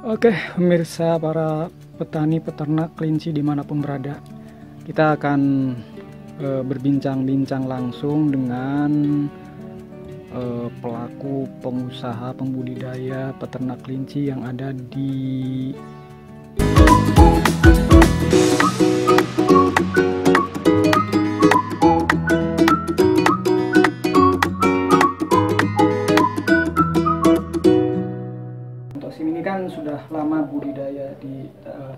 Oke, pemirsa para petani peternak kelinci dimanapun berada, kita akan berbincang-bincang langsung dengan pelaku pengusaha pembudidaya peternak kelinci yang ada di ini kan sudah lama budidaya di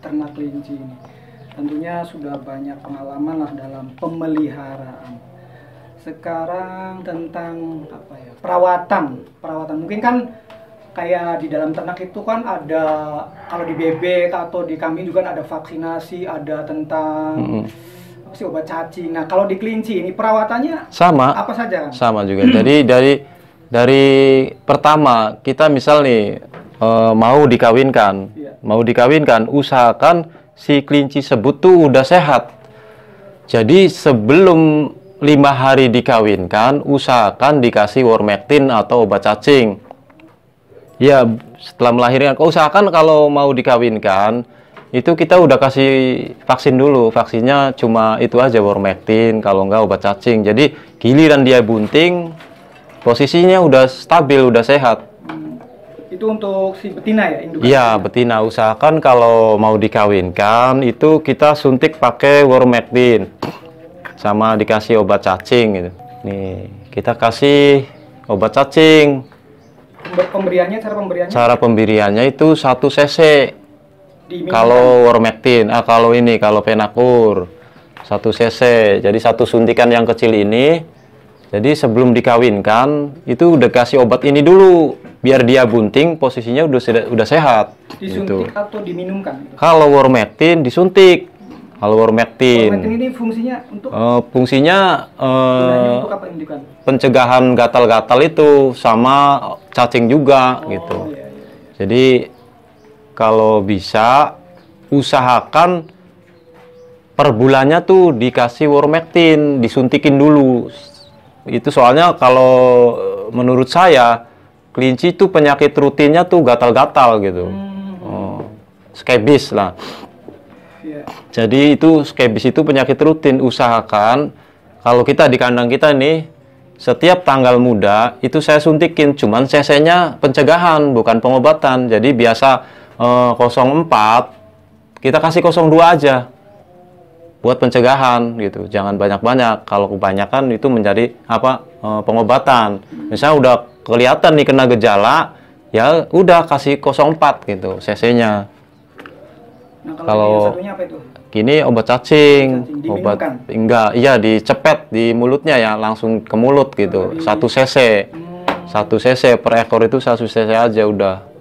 ternak kelinci ini. Tentunya sudah banyak pengalaman lah dalam pemeliharaan. Sekarang tentang apa ya? Perawatan. Mungkin kan kayak di dalam ternak itu kan ada, kalau di bebek atau di kambing juga ada vaksinasi, ada tentang apa sih, obat cacing. Nah, kalau di kelinci ini perawatannya sama apa saja? Sama juga. Jadi dari pertama kita misal nih mau dikawinkan, usahakan si kelinci sebut tuh udah sehat. Jadi sebelum 5 hari dikawinkan, usahakan dikasih Wormectin atau obat cacing. Ya, setelah melahirkan, usahakan kalau mau dikawinkan, itu kita udah kasih vaksin dulu. Vaksinnya cuma itu aja, Wormectin, kalau enggak obat cacing. Jadi giliran dia bunting, posisinya udah stabil, udah sehat. Itu untuk si betina ya, indukan? Iya, betina. Usahakan kalau mau dikawinkan itu kita suntik pakai Wormectin sama dikasih obat cacing gitu. Nih, kita kasih obat cacing. Cara pemberiannya itu 1 cc. Kalau Wormectin, kalau Penakur 1 cc. Jadi 1 suntikan yang kecil ini. Jadi sebelum dikawinkan itu udah kasih obat ini dulu biar dia bunting, posisinya udah sehat. Disuntik gitu. Atau diminumkan? Kalau Wormectin disuntik. Kalau Wormectin ini fungsinya untuk untuk apa, indukan? Pencegahan gatal-gatal itu sama cacing juga gitu. Iya. Jadi kalau bisa usahakan per bulannya tuh dikasih Wormectin, disuntikin dulu. Itu soalnya kalau menurut saya kelinci itu penyakit rutinnya tuh gatal-gatal gitu. Skebis lah. Yeah. Jadi itu skebis itu penyakit rutin. Usahakan kalau kita di kandang kita nih setiap tanggal muda itu saya suntikin, cuman cc-nya pencegahan bukan pengobatan. Jadi biasa 0,4 kita kasih 0,2 aja buat pencegahan gitu, jangan banyak-banyak. Kalau kebanyakan itu menjadi pengobatan. Misalnya udah kelihatan nih kena gejala, ya udah kasih 0,4 gitu cc-nya. Nah, kalau satunya apa itu? Gini obat cacing, obat enggak, iya dicepet di mulutnya ya, langsung ke mulut gitu. 1 cc. 1 cc per ekor itu 1 cc aja udah.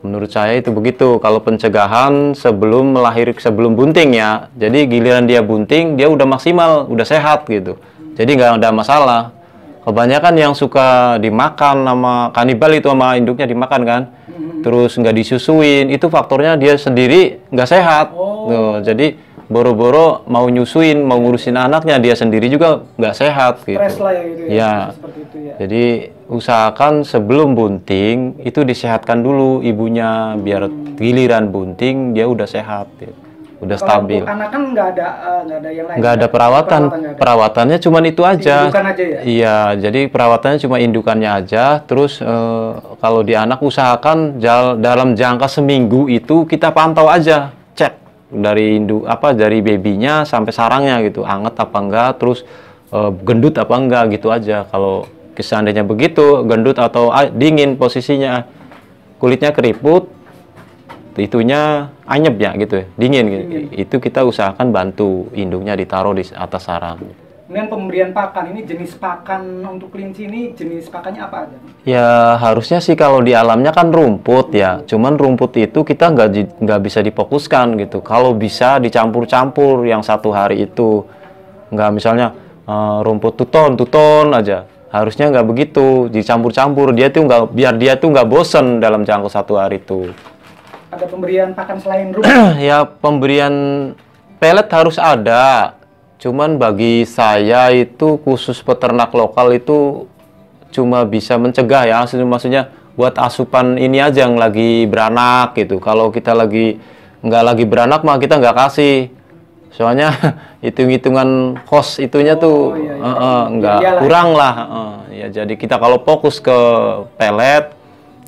Menurut saya itu begitu. Kalau pencegahan sebelum bunting ya. Jadi giliran dia bunting, dia udah maksimal, udah sehat gitu. Jadi nggak ada masalah. Kebanyakan yang suka dimakan sama kanibal itu, sama induknya dimakan kan. Terus nggak disusuin, itu faktornya dia sendiri nggak sehat. Tuh, jadi boro-boro mau nyusuin, mau ngurusin anaknya, dia sendiri juga nggak sehat gitu. Stres lah ya gitu ya. Ya. Seperti itu ya. Jadi usahakan sebelum bunting itu disehatkan dulu ibunya, biar giliran bunting dia udah sehat ya. Udah stabil. Kalau anak kan nggak ada yang lain. Nggak ada perawatan. Perawatannya cuma itu aja. Indukan aja ya? Iya, jadi perawatannya cuma indukannya aja. Terus kalau di anak usahakan dalam jangka seminggu itu kita pantau aja, cek dari dari babynya sampai sarangnya gitu, anget apa enggak, terus gendut apa enggak gitu aja. Kalau seandainya begitu, gendut atau dingin posisinya, kulitnya keriput, itunya anyep ya gitu, dingin gitu. Itu kita usahakan bantu induknya ditaruh di atas sarang. Kemudian pemberian pakan, ini jenis pakan untuk kelinci ini jenis pakannya apa aja? Ya harusnya sih kalau di alamnya kan rumput ya, cuman rumput itu kita nggak bisa difokuskan gitu. Kalau bisa dicampur-campur yang 1 hari itu, nggak misalnya rumput tuton aja. Harusnya nggak begitu, dicampur-campur, biar dia tuh nggak bosen dalam jangka 1 hari itu. Ada pemberian pakan selain rumput? Ya pemberian pelet harus ada, cuman bagi saya itu khusus peternak lokal itu cuma bisa mencegah ya, maksudnya buat asupan ini aja yang lagi beranak gitu. Kalau kita lagi nggak lagi beranak mah kita nggak kasih. Soalnya hitung-hitungan host itunya tuh nggak kurang lah. Ya jadi kita kalau fokus ke pelet,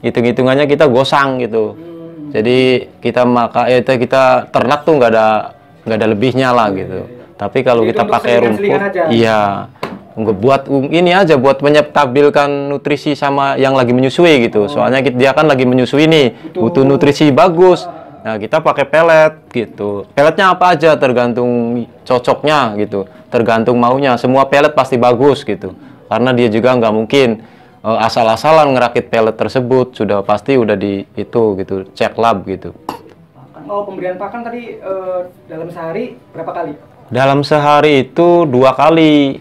hitung-hitungannya kita gosang gitu. Jadi kita kita ternak tuh nggak ada lebihnya lah gitu. Tapi kalau kita pakai rumput, iya, buat ini aja, buat menyetabilkan nutrisi sama yang lagi menyusui gitu. Soalnya dia kan lagi menyusui nih, butuh nutrisi bagus. Nah, kita pakai pelet gitu. Peletnya apa aja tergantung cocoknya gitu, tergantung maunya. Semua pelet pasti bagus gitu. Karena dia juga nggak mungkin asal-asalan ngerakit pelet tersebut, sudah pasti udah di itu gitu, cek lab gitu. Oh, pemberian pakan tadi dalam sehari berapa kali? Dalam sehari itu 2 kali.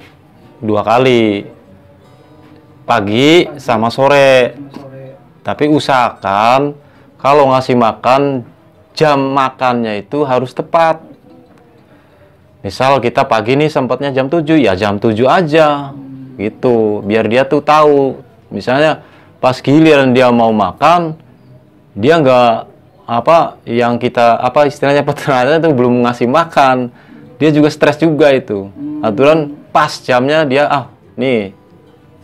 2 kali. Pagi sama sore. Tapi usahakan kalau ngasih makan, jam makannya itu harus tepat. Misal kita pagi nih sempatnya jam 7, ya jam 7 aja. Gitu, biar dia tuh tahu. Misalnya pas giliran dia mau makan, dia nggak yang kita istilahnya peternak itu belum ngasih makan, dia juga stres juga itu. Aturan pas jamnya dia nih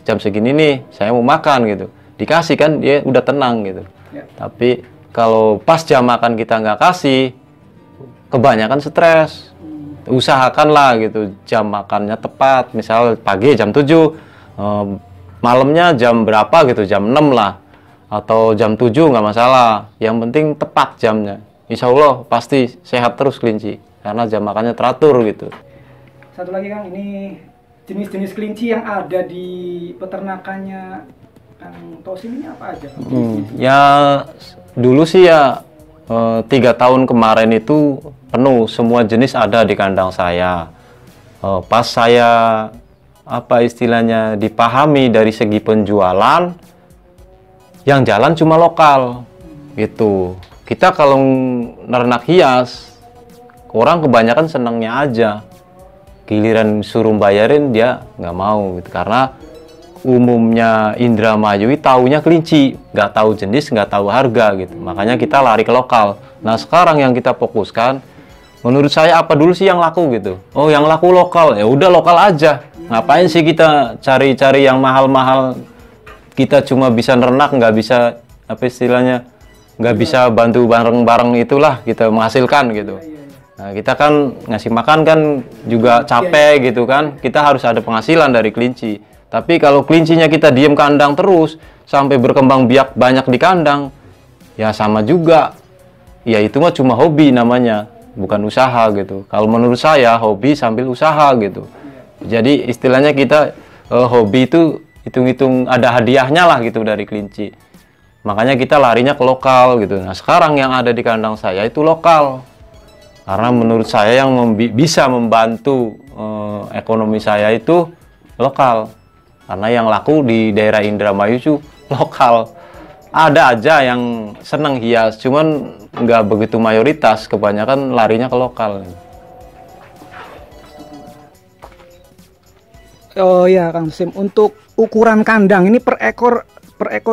jam segini nih saya mau makan gitu, dikasih kan dia udah tenang gitu. Tapi kalau pas jam makan kita nggak kasih, kebanyakan stres. Usahakanlah gitu jam makannya tepat. Misal pagi jam 7, malamnya jam berapa gitu, jam 6 lah, atau jam 7 nggak masalah. Yang penting tepat jamnya. Insya Allah pasti sehat terus kelinci karena jam makannya teratur gitu. Satu lagi Kang, ini jenis-jenis kelinci yang ada di peternakannya Kang Tosim ini apa aja? Ya dulu sih ya 3 tahun kemarin itu penuh, semua jenis ada di kandang saya. Pas saya istilahnya dipahami dari segi penjualan, yang jalan cuma lokal gitu. Kita kalau nernak hias, orang kebanyakan senangnya aja. Giliran suruh bayarin dia nggak mau gitu, karena umumnya Indramayu taunya kelinci, nggak tahu jenis, nggak tahu harga gitu. Makanya kita lari ke lokal. Nah sekarang yang kita fokuskan, menurut saya apa dulu sih yang laku gitu? Oh yang laku lokal, ya udah lokal aja. Ngapain sih kita cari-cari yang mahal-mahal? Kita cuma bisa nernak, nggak bisa istilahnya, nggak bisa bantu bareng-bareng itulah kita menghasilkan gitu. Nah kita kan ngasih makan kan juga capek gitu kan, kita harus ada penghasilan dari kelinci. Tapi kalau kelincinya kita diem kandang terus sampai berkembang biak banyak di kandang, ya sama juga, ya itu mah cuma hobi namanya, bukan usaha gitu. Kalau menurut saya hobi sambil usaha gitu. Jadi istilahnya kita hobi itu hitung-hitung ada hadiahnya lah gitu dari kelinci. Makanya kita larinya ke lokal gitu. Nah sekarang yang ada di kandang saya itu lokal. Karena menurut saya yang bisa membantu ekonomi saya itu lokal. Karena yang laku di daerah Indramayu itu lokal. Ada aja yang seneng hias, cuman nggak begitu mayoritas. Kebanyakan larinya ke lokal. Oh ya Kang Sim, untuk ukuran kandang ini per ekor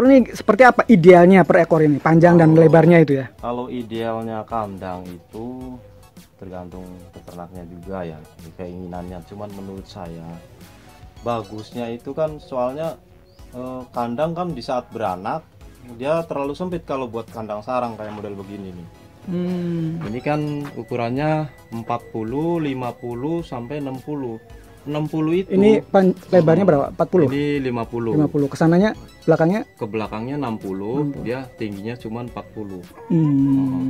ini seperti apa idealnya per ekor ini, panjang dan lebarnya itu ya? Kalau idealnya kandang itu tergantung peternaknya juga ya, keinginannya. Cuman menurut saya bagusnya itu kan soalnya kandang kan di saat beranak dia terlalu sempit kalau buat kandang sarang kayak model begini nih. Ini kan ukurannya 40, 50 sampai 60. 60 itu. Ini lebarnya berapa? 40. Ini 50. 50. Kesananya belakangnya? Ke belakangnya 60, dia tingginya cuma 40.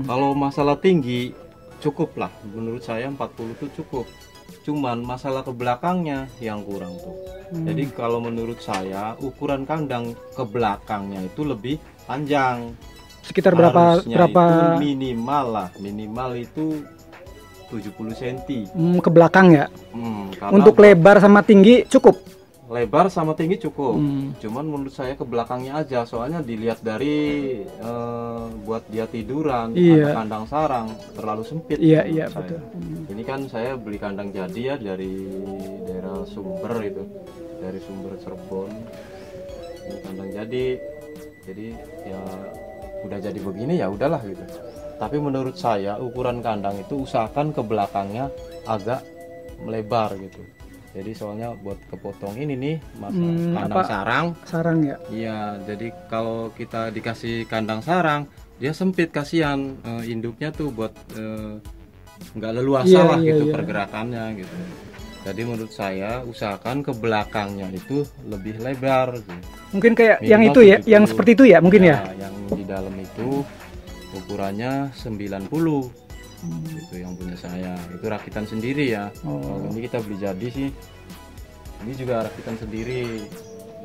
Kalau masalah tinggi cukup lah, menurut saya 40 itu cukup. Cuman masalah ke belakangnya yang kurang tuh. Jadi kalau menurut saya ukuran kandang ke belakangnya itu lebih panjang. Sekitar berapa? Itu minimal itu 70 cm. Ke belakang ya? Untuk Karena lebar sama tinggi cukup? Lebar sama tinggi cukup. Cuman menurut saya ke belakangnya aja, soalnya dilihat dari buat dia tiduran atau kandang sarang terlalu sempit. Iya betul. Ini kan saya beli kandang jadi ya dari daerah Sumber itu, dari Sumber Cirebon. Ini kandang jadi Jadi ya udah jadi begini ya udahlah gitu. Tapi menurut saya ukuran kandang itu usahakan ke belakangnya agak melebar gitu. Jadi soalnya buat kepotong ini nih kandang sarang ya. Iya, jadi kalau kita dikasih kandang sarang dia sempit, kasihan induknya tuh buat nggak leluasa lah gitu pergerakannya gitu. Jadi menurut saya usahakan ke belakangnya itu lebih lebar gitu. Mungkin kayak minimal yang itu ya, 70. Yang seperti itu ya mungkin ya. Yang di dalam itu ukurannya 90 itu yang punya saya, itu rakitan sendiri ya. Kalau ini kita beli jadi sih, ini juga rakitan sendiri.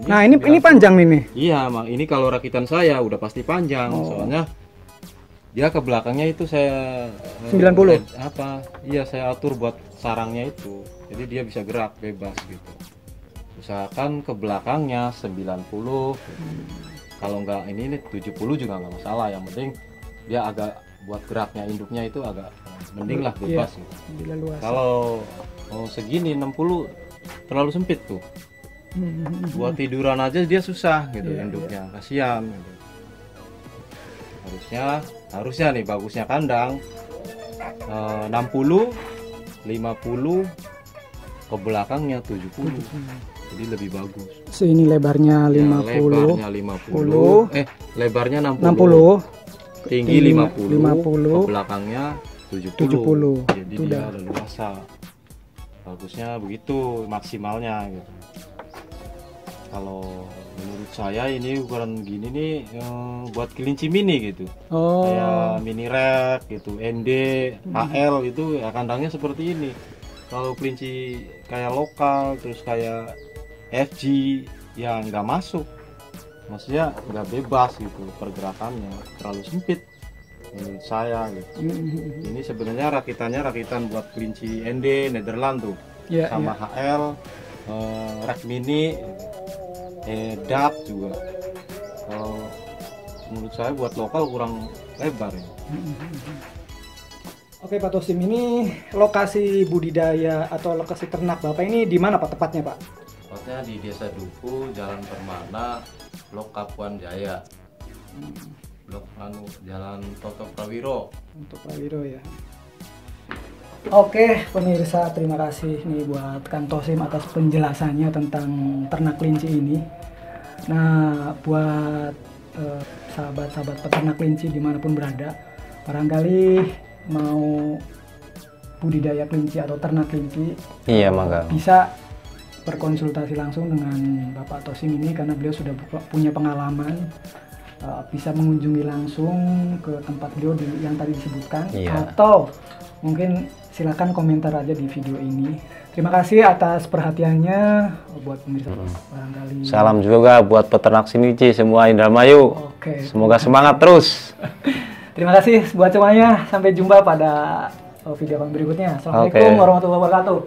Nah ini panjang nih. Iya, ini kalau rakitan saya udah pasti panjang, soalnya dia ke belakangnya itu saya 90 iya saya atur buat sarangnya itu, jadi dia bisa gerak bebas gitu. Usahakan ke belakangnya 90, kalau enggak ini 70 juga nggak masalah, yang penting dia agak buat geraknya induknya itu agak mending lah, bebas gitu. Kalau segini 60 terlalu sempit tuh, buat tiduran aja dia susah gitu, induknya kasihan gitu. Harusnya nih bagusnya kandang 60 50 ke belakangnya 70, jadi lebih bagus. Ini lebarnya 50, ya, lebarnya 50, lebarnya 60, tinggi 50, ke belakangnya 70. Jadi dia leluasa. Bagusnya begitu maksimalnya gitu. Kalau menurut saya ini ukuran gini nih buat kelinci mini gitu. Kayak mini rek gitu, ND, HL itu ya kandangnya seperti ini. Kalau kelinci kayak lokal terus kayak FG ya nggak masuk. Maksudnya nggak bebas gitu pergerakannya, terlalu sempit menurut saya gitu. Ini sebenarnya rakitan buat kelinci ND Nederland tuh, sama HL, rak mini, DAP juga. Kalau menurut saya buat lokal kurang lebar ya. Oke Pak Tosim, ini lokasi budidaya atau lokasi ternak Bapak ini di mana Pak tepatnya Pak? Tepatnya di Desa Duku, Jalan Permana, Blok Kapuan Jaya, Blok Jalan Toto Prawiro. Untuk Prawiro ya. Oke pemirsa, terima kasih nih buat Kang Tosim atas penjelasannya tentang ternak kelinci ini. Nah buat sahabat-sahabat peternak kelinci dimanapun berada, barangkali mau budidaya kelinci atau ternak kelinci, bisa berkonsultasi langsung dengan Bapak Tosim ini karena beliau sudah punya pengalaman, bisa mengunjungi langsung ke tempat beliau yang tadi disebutkan, atau mungkin silakan komentar aja di video ini. Terima kasih atas perhatiannya buat pemirsa. Barangkali salam juga buat peternak kelinci semua Indramayu. Semoga semangat terus. Terima kasih buat semuanya, sampai jumpa pada video berikutnya. Assalamualaikum warahmatullahi wabarakatuh.